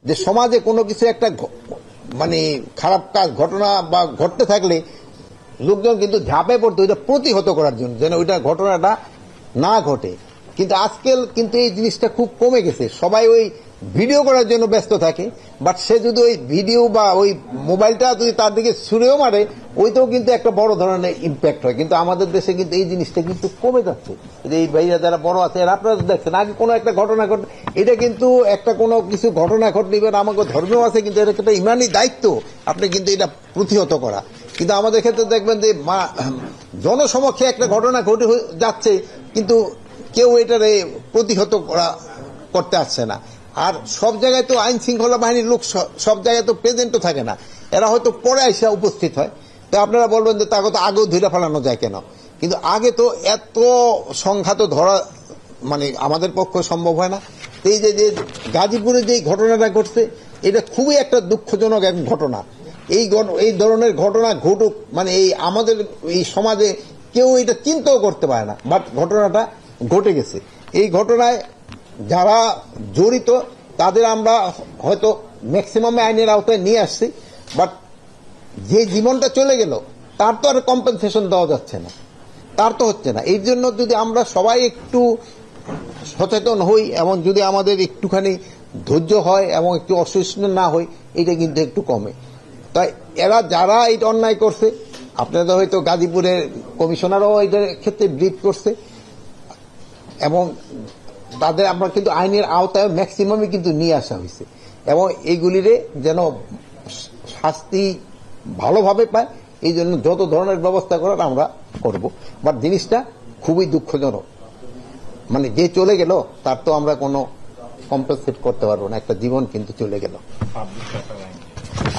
যে সমাজে কোনো কিছু একটা মানে খারাপ কাজ ঘটনা বা ঘটতে থাকলে লোকজন কিন্তু ঝাঁপে পড়তো ওইটা প্রতিহত করার জন্য, যেন ওইটা ঘটনাটা না ঘটে। কিন্তু আজকাল কিন্তু এই জিনিসটা খুব কমে গেছে, সবাই ওই ভিডিও করার জন্য ব্যস্ত থাকে। বাট সে যদি ওই ভিডিও বা ওই মোবাইলটা যদি তার দিকে ছুঁড়েও মারে, ওইটাও কিন্তু একটা বড় ধরনের ইম্প্যাক্ট হয়। কিন্তু আমাদের দেশে কিন্তু এই জিনিসটা কিন্তু কমে যাচ্ছে। এই ভাইরা যারা বড় আছে আপনারা দেখছেন, আগে কোনো একটা ঘটনা ঘটে, এটা কিন্তু একটা কোনো কিছু ঘটনা ঘটলে এবার আমাকে ধর্মেও আছে, কিন্তু এটা একটা ইমানি দায়িত্ব আপনি কিন্তু এটা প্রতিহত করা। কিন্তু আমাদের ক্ষেত্রে দেখবেন যে জনসমক্ষে একটা ঘটনা ঘটে যাচ্ছে, কিন্তু কেউ এটারে প্রতিহত করতে আসছে না। আর সব জায়গায় তো আইন শৃঙ্খলা বাহিনীর লোক সব জায়গায় তো প্রেজেন্টও থাকে না, এরা হয়তো পরে এসে উপস্থিত হয়। তো আপনারা বলবেন যে তাকে তো আগেও ধরে ফেলানো যায় কেন? কিন্তু আগে তো এত সংখ্যা তো ধরা মানে আমাদের পক্ষে সম্ভব হয় না। এই যে গাজীপুরে যে ঘটনাটা ঘটছে, এটা খুবই একটা দুঃখজনক এক ঘটনা। এই ধরনের ঘটনা ঘটুক মানে এই আমাদের এই সমাজে কেউ এটা চিন্তাও করতে পারে না, বাট ঘটনাটা ঘটে গেছে। এই ঘটনায় যারা জড়িত তাদের আমরা হয়তো ম্যাক্সিমামে আইনের আওতায় নিয়ে আসছি, বাট যে জীবনটা চলে গেল তার তো আর কম্পেনসেশন দেওয়া যাচ্ছে না, তার তো হচ্ছে না। এই জন্য যদি আমরা সবাই একটু সচেতন হই এবং যদি আমাদের একটুখানি ধৈর্য হয় এবং একটু অসহিষ্ণু না হই, এটা কিন্তু একটু কমে। তাই এরা যারা এটা অন্যায় করছে, আপনাদের হয়তো গাজীপুরের কমিশনারও এটার ক্ষেত্রে ব্রিফ করছে, এবং তাদের আমরা কিন্তু আইনের আওতায় ম্যাক্সিমামই কিন্তু নিয়ে আসা হয়েছে, এবং এইগুলিরে যেন শাস্তি ভালোভাবে পায় এই জন্য যত ধরনের ব্যবস্থা করার আমরা করব। বাট জিনিসটা খুবই দুঃখজনক, মানে যে চলে গেল তার তো আমরা কোনো কম্পেনসেট করতে পারবো না, একটা জীবন কিন্তু চলে গেল।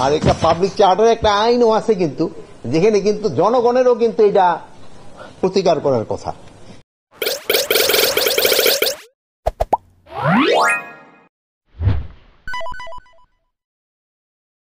আর একটা পাবলিক চার্টার একটা আইনও আছে কিন্তু, যেখানে কিন্তু জনগণেরও কিন্তু এটা প্রতিকার করার কথা।